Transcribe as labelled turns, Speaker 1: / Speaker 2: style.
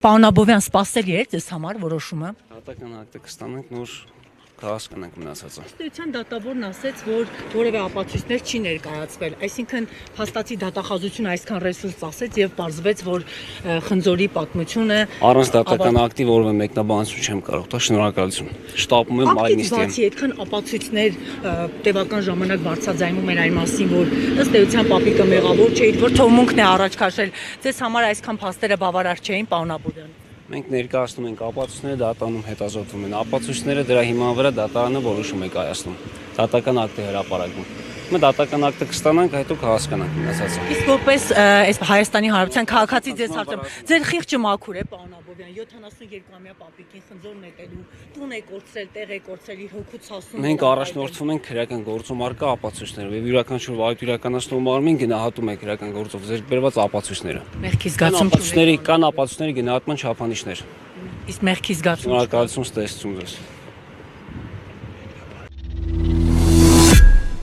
Speaker 1: Պարոն Աբովյան, սպասելի է ձեզ համար որոշումը։
Speaker 2: Դատական ակտը կստանանք, նոր կհասկանանք մնացածը։
Speaker 1: Ըստ դատավորն ասաց, որ որևէ ապացույցներ չի ներկայացվել, այսինքն փաստացի դատախազությունը այսքան ռեսուրս ծախսեց եւ պարզվեց, որ խնձորի պատմությունը
Speaker 2: Առանց դատական ակտի որևէ մեկնաբանություն չեմ կարող տալ, շնորհակալություն։ Շտապում եմ այլ նիստի։
Speaker 1: Բացի այդքան ապացույցներ տևական ժամանակ բարձրաձայնում էր այն մասին, որ ըստ էության պապիկը մեղավոր չէ, որ թողունքն է առաջ քաշել։ Ձեզ համար այսքան փաստերը բավարար չէին, պարոն Աբովյան։
Speaker 2: Մենք ներկայացնում ենք ապացույցները, դատարանում հետազոտվում են ապացույցները, դրա հիման վրա դատարանը որոշում է կայացնում։ Դատական ակտ է հրապարակվում։ Մենք դատական ակտը կստանանք, հետո կհասկանանք մնացածը։
Speaker 1: Իսկ որպես այս Հայաստանի Հանրապետության քաղաքացի ձեզ հարցում, ձեր խիղճը մաքուր է, պարոն Աբովյան, 72-ամյա պապիկին խնձոր նետելու, տուն է կորցրել, տեղ է կորցրել, իր հոգուց հասնում։
Speaker 2: Մենք առաջնորդվում ենք քրեական գործում առկա ապացույցներով եւ յուրաքանչյուր այդ իրականացնող մարմին գնահատում է քրեական գործով ձեռք բերված ապացույցները։
Speaker 1: Մեղքի զգացում
Speaker 2: կան ապացույցների գնահատման չափանիշներ։
Speaker 1: Իսկ մեղքի զգացում։
Speaker 2: Շնորհակալություն, ստեսություն ձեզ։